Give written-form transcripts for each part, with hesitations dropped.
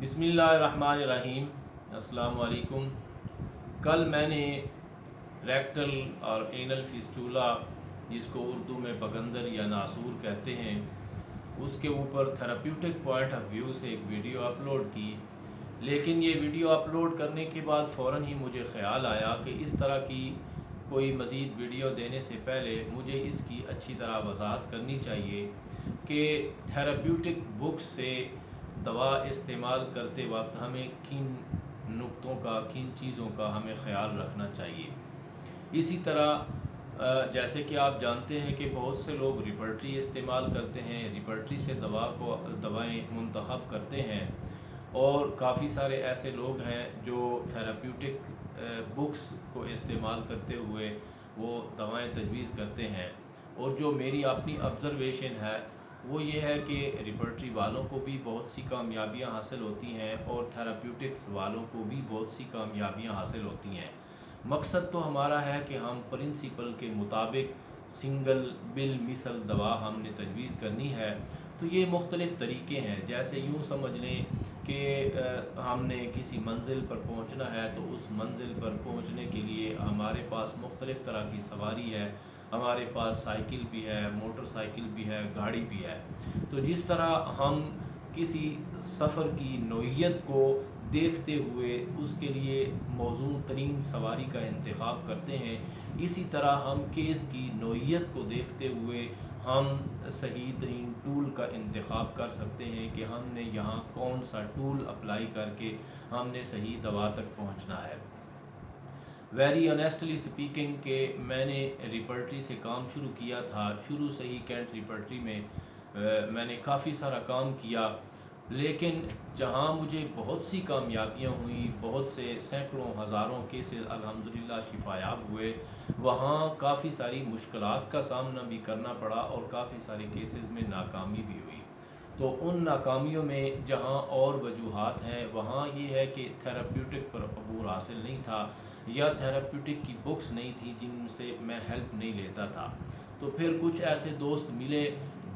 بسم اللہ الرحمن الرحیم۔ السلام علیکم۔ کل میں نے ریکٹل اور اینل فیسٹولا، جس کو اردو میں بگندر یا ناسور کہتے ہیں، اس کے اوپر تھراپیوٹک پوائنٹ آف ویو سے ایک ویڈیو اپلوڈ کی، لیکن یہ ویڈیو اپلوڈ کرنے کے بعد فوراً ہی مجھے خیال آیا کہ اس طرح کی کوئی مزید ویڈیو دینے سے پہلے مجھے اس کی اچھی طرح وضاحت کرنی چاہیے کہ تھراپیوٹک بکس سے دوا استعمال کرتے وقت ہمیں کن نقطوں کا، کن چیزوں کا ہمیں خیال رکھنا چاہیے۔ اسی طرح جیسے کہ آپ جانتے ہیں کہ بہت سے لوگ ریپرٹری استعمال کرتے ہیں، ریپرٹری سے دوائیں منتخب کرتے ہیں، اور کافی سارے ایسے لوگ ہیں جو تھراپیوٹک بکس کو استعمال کرتے ہوئے وہ دوائیں تجویز کرتے ہیں۔ اور جو میری اپنی آبزرویشن ہے وہ یہ ہے کہ ریپرٹری والوں کو بھی بہت سی کامیابیاں حاصل ہوتی ہیں اور تھراپیوٹکس والوں کو بھی بہت سی کامیابیاں حاصل ہوتی ہیں۔ مقصد تو ہمارا ہے کہ ہم پرنسپل کے مطابق سنگل بل مثل دوا ہم نے تجویز کرنی ہے۔ تو یہ مختلف طریقے ہیں، جیسے یوں سمجھ لیں کہ ہم نے کسی منزل پر پہنچنا ہے تو اس منزل پر پہنچنے کے لیے ہمارے پاس مختلف طرح کی سواری ہے، ہمارے پاس سائیکل بھی ہے، موٹر سائیکل بھی ہے، گاڑی بھی ہے۔ تو جس طرح ہم کسی سفر کی نوعیت کو دیکھتے ہوئے اس کے لیے موزوں ترین سواری کا انتخاب کرتے ہیں، اسی طرح ہم کیس کی نوعیت کو دیکھتے ہوئے ہم صحیح ترین ٹول کا انتخاب کر سکتے ہیں کہ ہم نے یہاں کون سا ٹول اپلائی کر کے ہم نے صحیح دوا تک پہنچنا ہے۔ ویری آنیسٹلی سپیکنگ کہ میں نے ریپرٹری سے کام شروع کیا تھا، شروع سے ہی کینٹ ریپرٹری میں میں نے کافی سارا کام کیا، لیکن جہاں مجھے بہت سی کامیابیاں ہوئیں، بہت سے سینکڑوں ہزاروں کیسز الحمدللہ شفایاب ہوئے، وہاں کافی ساری مشکلات کا سامنا بھی کرنا پڑا اور کافی سارے کیسز میں ناکامی بھی ہوئی۔ تو ان ناکامیوں میں جہاں اور وجوہات ہیں، وہاں یہ ہے کہ تھراپیوٹک پر عبور حاصل نہیں تھا یا تھراپیوٹک کی بکس نہیں تھی جن سے میں ہیلپ نہیں لیتا تھا۔ تو پھر کچھ ایسے دوست ملے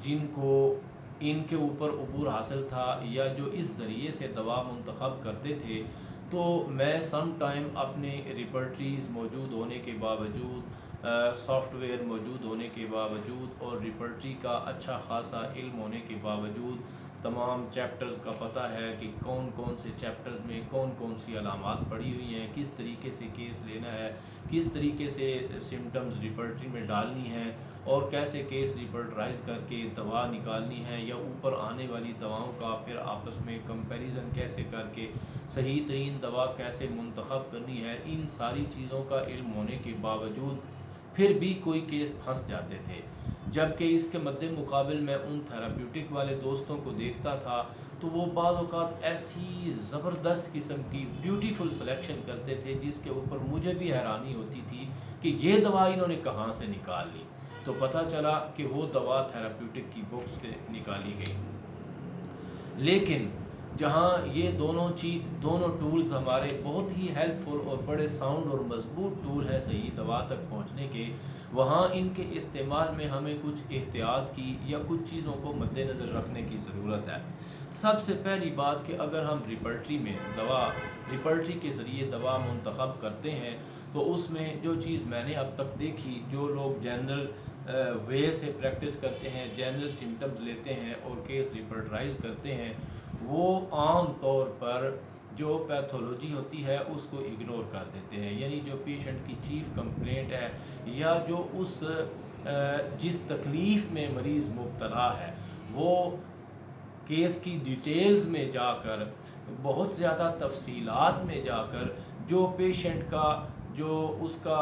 جن کو ان کے اوپر عبور حاصل تھا یا جو اس ذریعے سے دوا منتخب کرتے تھے، تو میں سم ٹائم اپنے ریپرٹریز موجود ہونے کے باوجود، سافٹ ویئر موجود ہونے کے باوجود اور ریپرٹری کا اچھا خاصا علم ہونے کے باوجود، تمام چیپٹرز کا پتہ ہے کہ کون کون سے چیپٹرز میں کون کون سی علامات پڑی ہوئی ہیں، کس طریقے سے کیس لینا ہے، کس طریقے سے سمٹمز ریپرٹری میں ڈالنی ہیں، اور کیسے کیس ریپرٹرائز کر کے دوا نکالنی ہے یا اوپر آنے والی دواؤں کا پھر آپس میں کمپیریزن کیسے کر کے صحیح ترین دوا کیسے منتخب کرنی ہے، ان ساری چیزوں کا علم ہونے کے باوجود پھر بھی کوئی کیس پھنس جاتے تھے۔ جبکہ اس کے مد مقابل میں ان تھراپیوٹک والے دوستوں کو دیکھتا تھا تو وہ بعض اوقات ایسی زبردست قسم کی بیوٹیفل سلیکشن کرتے تھے جس کے اوپر مجھے بھی حیرانی ہوتی تھی کہ یہ دوا انہوں نے کہاں سے نکال لی۔ تو پتہ چلا کہ وہ دوا تھراپیوٹک کی بکس سے نکالی گئی۔ لیکن جہاں یہ دونوں ٹولز ہمارے بہت ہی ہیلپ فل اور بڑے ساؤنڈ اور مضبوط ٹول ہیں صحیح دوا تک پہنچنے کے، وہاں ان کے استعمال میں ہمیں کچھ احتیاط کی یا کچھ چیزوں کو مد نظر رکھنے کی ضرورت ہے۔ سب سے پہلی بات کہ اگر ہم ریپرٹری کے ذریعے دوا منتخب کرتے ہیں تو اس میں جو چیز میں نے اب تک دیکھی، جو لوگ جنرل وے سے پریکٹس کرتے ہیں، جنرل سمٹمز لیتے ہیں اور کیس ریپرٹرائز کرتے ہیں، وہ عام طور پر جو پیتھولوجی ہوتی ہے اس کو اگنور کر دیتے ہیں۔ یعنی جو پیشنٹ کی چیف کمپلینٹ ہے یا جو جس تکلیف میں مریض مبتلا ہے، وہ کیس کی ڈیٹیلز میں جا کر، بہت زیادہ تفصیلات میں جا کر، جو پیشنٹ کا اس کا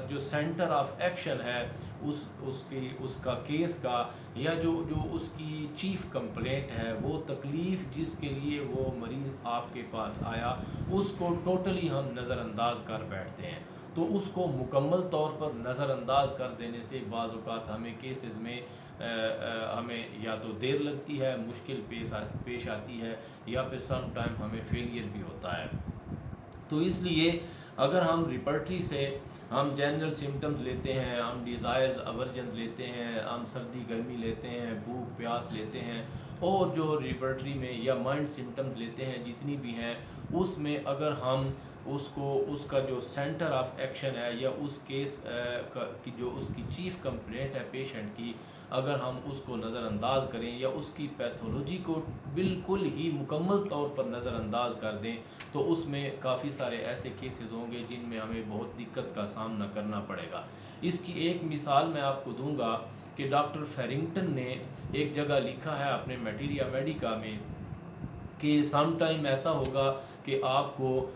جو سینٹر آف ایکشن ہے اس کا کیس کا، یا جو اس کی چیف کمپلینٹ ہے، وہ تکلیف جس کے لیے وہ مریض آپ کے پاس آیا، اس کو ٹوٹلی ہم نظر انداز کر بیٹھتے ہیں۔ تو اس کو مکمل طور پر نظر انداز کر دینے سے بعض اوقات ہمیں کیسز میں ہمیں یا تو دیر لگتی ہے، مشکل پیش آتی ہے، یا پھر سم ٹائم ہمیں فیلئر بھی ہوتا ہے۔ تو اس لیے اگر ہم ریپرٹری سے ہم جنرل سمٹمز لیتے ہیں، ہم ڈیزائرز اورجن لیتے ہیں، ہم سردی گرمی لیتے ہیں، بھوک پیاس لیتے ہیں، اور جو ریپرٹری میں یا مائنڈ سمٹمز لیتے ہیں جتنی بھی ہیں، اس میں اگر ہم اس کا جو سینٹر آف ایکشن ہے یا اس کیس کی جو اس کی چیف کمپلینٹ ہے پیشنٹ کی، اگر ہم اس کو نظر انداز کریں یا اس کی پیتھولوجی کو بالکل ہی مکمل طور پر نظر انداز کر دیں، تو اس میں کافی سارے ایسے کیسز ہوں گے جن میں ہمیں بہت دقت کا سامنا کرنا پڑے گا۔ اس کی ایک مثال میں آپ کو دوں گا کہ ڈاکٹر فیرنگٹن نے ایک جگہ لکھا ہے اپنے میٹیریا میڈیکا میں کہ سم ٹائم ایسا ہوگا کہ آپ کو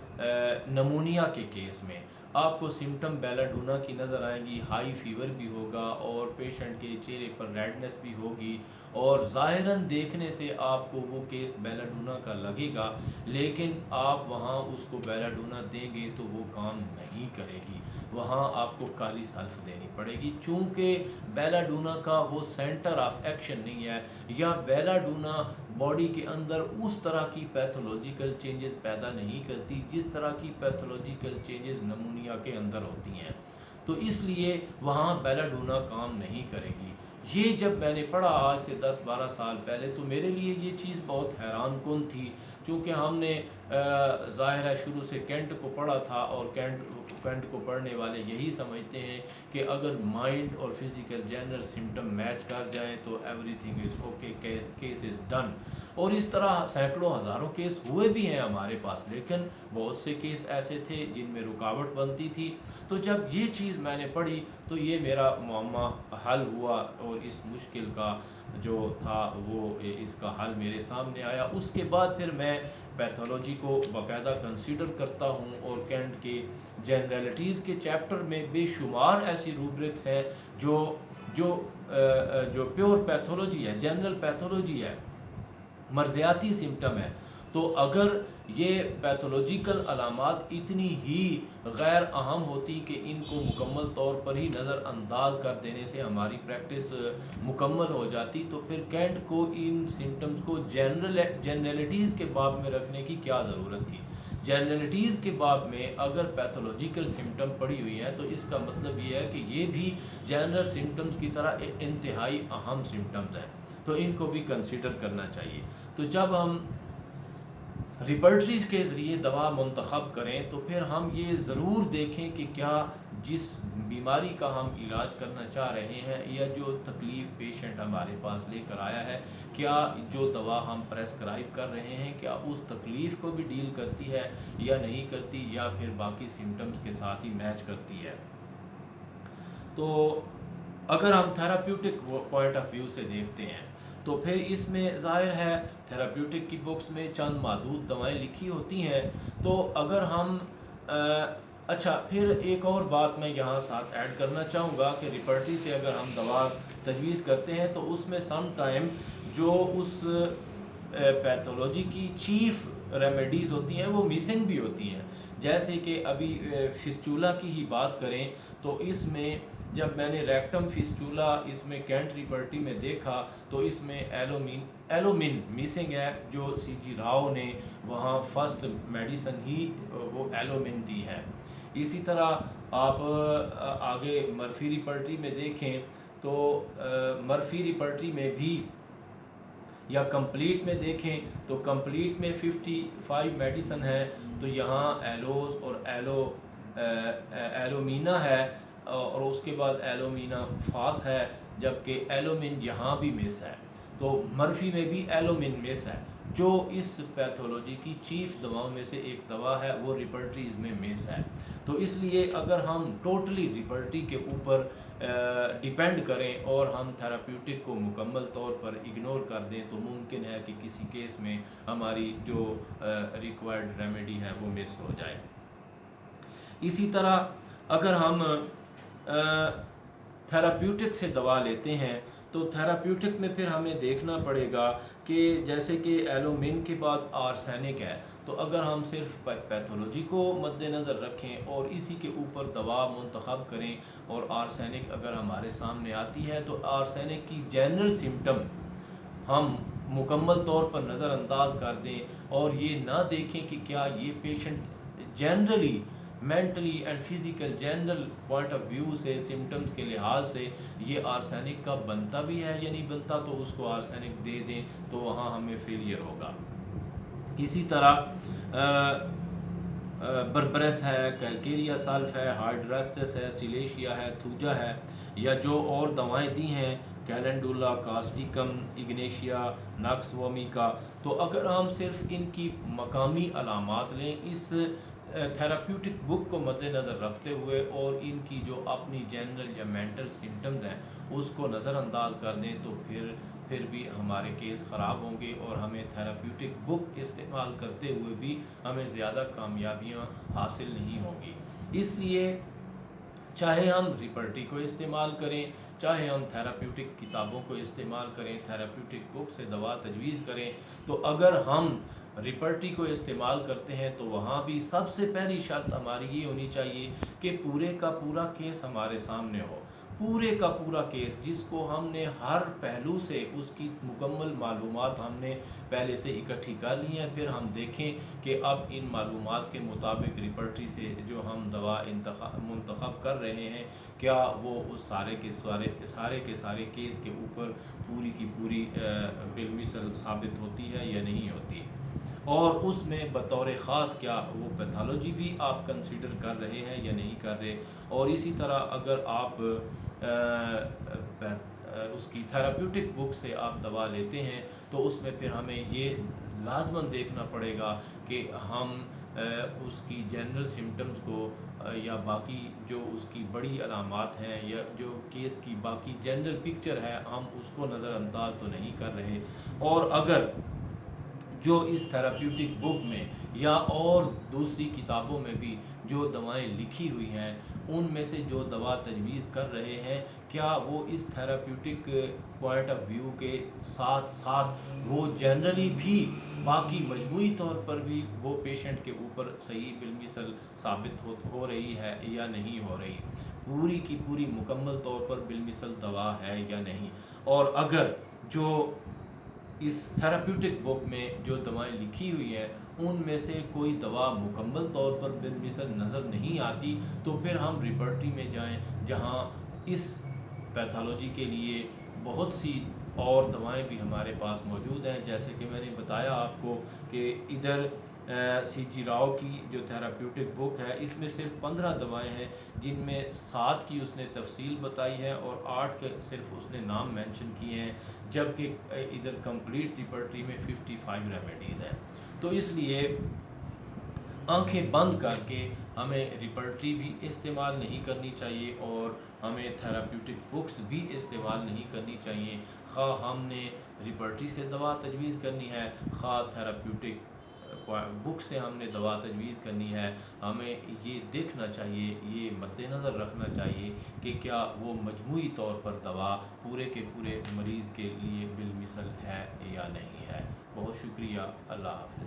نمونیا کے کیس میں آپ کو سمٹم بیلاڈونا کی نظر آئیں گی، ہائی فیور بھی ہوگا اور پیشنٹ کے چہرے پر ریڈنس بھی ہوگی، اور ظاہراً دیکھنے سے آپ کو وہ کیس بیلاڈونا کا لگے گا، لیکن آپ وہاں اس کو بیلاڈونا دیں گے تو وہ کام نہیں کرے گی، وہاں آپ کو کالی سلف دینی پڑے گی، چونکہ بیلاڈونا کا وہ سینٹر آف ایکشن نہیں ہے، یا بیلاڈونا باڈی کے اندر اس طرح کی پیتھولوجیکل چینجز پیدا نہیں کرتی جس طرح کی پیتھولوجیکل چینجز نمونیا کے اندر ہوتی ہیں، تو اس لیے وہاں بیلاڈونا کام نہیں کرے گی۔ یہ جب میں نے پڑھا آج سے 10-12 سال پہلے تو میرے لیے یہ چیز بہت حیران کن تھی، چونکہ ہم نے ظاہر ہے شروع سے کینٹ کو پڑھا تھا، اور کینٹ کو پڑھنے والے یہی سمجھتے ہیں کہ اگر مائنڈ اور فزیکل جنرل سمٹم میچ کر جائیں تو every thing is okay, case is done, اور اس طرح سینکڑوں ہزاروں کیس ہوئے بھی ہیں ہمارے پاس، لیکن بہت سے کیس ایسے تھے جن میں رکاوٹ بنتی تھی۔ تو جب یہ چیز میں نے پڑھی تو یہ میرا معمہ حل ہوا، اور اس مشکل کا جو تھا وہ اس کا حل میرے سامنے آیا۔ اس کے بعد پھر میں پیتھولوجی کو باقاعدہ کنسیڈر کرتا ہوں، اور کینٹ کے جنرلٹیز کے چیپٹر میں بے شمار ایسی روبرکس ہیں جو پیور پیتھولوجی ہے، جنرل پیتھولوجی ہے، مرضیاتی سمٹم ہے۔ تو اگر یہ پیتھولوجیکل علامات اتنی ہی غیر اہم ہوتی کہ ان کو مکمل طور پر ہی نظر انداز کر دینے سے ہماری پریکٹس مکمل ہو جاتی، تو پھر کینٹ کو ان سمٹمز کو جنرلٹیز کے باب میں رکھنے کی کیا ضرورت تھی؟ جنرلٹیز کے باب میں اگر پیتھولوجیکل سمٹم پڑی ہوئی ہیں تو اس کا مطلب یہ ہے کہ یہ بھی جنرل سمٹمز کی طرح انتہائی اہم سمٹمز ہیں، تو ان کو بھی کنسیڈر کرنا چاہیے۔ تو جب ہم ریپرٹریز کے ذریعے دوا منتخب کریں تو پھر ہم یہ ضرور دیکھیں کہ کیا جس بیماری کا ہم علاج کرنا چاہ رہے ہیں یا جو تکلیف پیشنٹ ہمارے پاس لے کر آیا ہے، کیا جو دوا ہم پریسکرائب کر رہے ہیں کیا اس تکلیف کو بھی ڈیل کرتی ہے یا نہیں کرتی، یا پھر باقی سمٹمز کے ساتھ ہی میچ کرتی ہے۔ تو اگر ہم تھراپیوٹک پوائنٹ آف ویو سے دیکھتے ہیں تو پھر اس میں ظاہر ہے تھراپیوٹک کی بکس میں چند محدود دوائیں لکھی ہوتی ہیں، تو اگر ہم اچھا پھر ایک اور بات میں یہاں ساتھ ایڈ کرنا چاہوں گا کہ ریپرٹری سے اگر ہم دوا تجویز کرتے ہیں تو اس میں سم ٹائم جو اس پیتھولوجی کی چیف ریمیڈیز ہوتی ہیں وہ مسنگ بھی ہوتی ہیں، جیسے کہ ابھی فسچولا کی ہی بات کریں تو اس میں جب میں نے ریکٹم فسچولا اس میں کینٹ ریپرٹی میں دیکھا تو اس میں ایلومین مسنگ ہے، جو سی جی راؤ نے وہاں فرسٹ میڈیسن ہی وہ ایلومین دی ہے۔ اسی طرح آپ آگے مرفی ریپرٹی میں دیکھیں تو مرفی ریپرٹی میں بھی یا کمپلیٹ میں دیکھیں تو کمپلیٹ میں 55 میڈیسن ہے، تو یہاں ایلوز اور ایلومینا ہے، اور اس کے بعد ایلومینا فاس ہے، جبکہ ایلومین یہاں بھی مس ہے، تو مرفی میں بھی ایلومین مس ہے، جو اس پیتھولوجی کی چیف دواؤں میں سے ایک دوا ہے وہ ریپرٹریز میں مس ہے۔ تو اس لیے اگر ہم ٹوٹلی ریپرٹری کے اوپر ڈیپینڈ کریں اور ہم تھراپیوٹک کو مکمل طور پر اگنور کر دیں تو ممکن ہے کہ کسی کیس میں ہماری جو ریکوائرڈ ریمیڈی ہے وہ مس ہو جائے۔ اسی طرح اگر ہم تھراپیوٹک سے دوا لیتے ہیں تو تھراپیوٹک میں پھر ہمیں دیکھنا پڑے گا کہ جیسے کہ ایلومین کے بعد آرسینک ہے، تو اگر ہم صرف پیتھولوجی کو مد نظر رکھیں اور اسی کے اوپر دوا منتخب کریں اور آرسینک اگر ہمارے سامنے آتی ہے تو آرسینک کی جنرل سمٹم ہم مکمل طور پر نظر انداز کر دیں اور یہ نہ دیکھیں کہ کیا یہ patient generally mentally and physical general point of view سے، سمٹمز کے لحاظ سے یہ آرسینک کا بنتا بھی ہے یا نہیں بنتا، تو اس کو آرسینک دے دیں تو وہاں ہمیں فیلئر ہوگا۔ اسی طرح بربرس ہے، کیلکیریا سلف ہے، ہائیڈرسٹس ہے، سلیشیا ہے، تھوجا ہے، یا جو اور دوائیں دی ہیں کیلنڈولا، کاسٹیکم، اگنیشیا، ناکس وومیکا، تو اگر ہم صرف ان کی مقامی علامات لیں اس تھیراپیوٹک بک کو مد نظر رکھتے ہوئے، اور ان کی جو اپنی جنرل یا مینٹل سمٹمز ہیں اس کو نظر انداز کر دیں، تو پھر بھی ہمارے کیس خراب ہوں گے، اور ہمیں تھیراپیوٹک بک استعمال کرتے ہوئے بھی ہمیں زیادہ کامیابیاں حاصل نہیں ہوں گی۔ اس لیے چاہے ہم ریپرٹی کو استعمال کریں، چاہے ہم تھیراپیوٹک کتابوں کو استعمال کریں، تھیراپیوٹک بک سے دوا تجویز کریں، تو اگر ہم ریپرٹی کو استعمال کرتے ہیں تو وہاں بھی سب سے پہلی شرط ہماری یہ ہونی چاہیے کہ پورے کا پورا کیس ہمارے سامنے ہو، پورے کا پورا کیس جس کو ہم نے ہر پہلو سے اس کی مکمل معلومات ہم نے پہلے سے اکٹھی کر لی ہیں، پھر ہم دیکھیں کہ اب ان معلومات کے مطابق ریپرٹری سے جو ہم دوا منتخب کر رہے ہیں کیا وہ اس سارے کے سارے کیس کے اوپر پوری کی پوری بالمثل ثابت ہوتی ہے یا نہیں ہوتی، اور اس میں بطور خاص کیا وہ پیتھالوجی بھی آپ کنسیڈر کر رہے ہیں یا نہیں کر رہے۔ اور اسی طرح اگر آپ اس کی تھیراپیوٹک بک سے آپ دوا لیتے ہیں تو اس میں پھر ہمیں یہ لازماً دیکھنا پڑے گا کہ ہم اس کی جنرل سمٹمز کو یا باقی جو اس کی بڑی علامات ہیں یا جو کیس کی باقی جنرل پکچر ہے ہم اس کو نظر انداز تو نہیں کر رہے، اور اگر جو اس تھیراپیوٹک بک میں یا اور دوسری کتابوں میں بھی جو دوائیں لکھی ہوئی ہیں ان میں سے جو دوا تجویز کر رہے ہیں کیا وہ اس تھیراپیوٹک پوائنٹ آف ویو کے ساتھ ساتھ وہ جنرلی بھی باقی مجموعی طور پر بھی وہ پیشنٹ کے اوپر صحیح بالمثل ثابت ہو رہی ہے یا نہیں ہو رہی، پوری کی پوری مکمل طور پر بالمثل دوا ہے یا نہیں، اور اگر جو اس تھیراپیوٹک بک میں جو دوائیں لکھی ہوئی ہیں ان میں سے کوئی دوا مکمل طور پر بالمثل نظر نہیں آتی تو پھر ہم ریپرٹری میں جائیں جہاں اس پیتھالوجی کے لیے بہت سی اور دوائیں بھی ہمارے پاس موجود ہیں، جیسے کہ میں نے بتایا آپ کو کہ ادھر سی جی راؤ کی جو تھیراپیوٹک بک ہے اس میں صرف 15 دوائیں ہیں جن میں 7 کی اس نے تفصیل بتائی ہے اور 8 کے صرف اس نے نام مینشن کیے ہیں، جبکہ ادھر کمپلیٹ ریپرٹری میں 55 ریمیڈیز ہیں۔ تو اس لیے آنکھیں بند کر کے ہمیں ریپرٹری بھی استعمال نہیں کرنی چاہیے اور ہمیں تھیراپیوٹک بکس بھی استعمال نہیں کرنی چاہیے، خواہ ہم نے ریپرٹری سے دوا تجویز کرنی ہے خواہ تھیراپیوٹک بک سے ہم نے دوا تجویز کرنی ہے، ہمیں یہ دیکھنا چاہیے، یہ مد نظر رکھنا چاہیے کہ کیا وہ مجموعی طور پر دوا پورے کے پورے مریض کے لیے بالمثل ہے یا نہیں ہے۔ بہت شکریہ، اللہ حافظ۔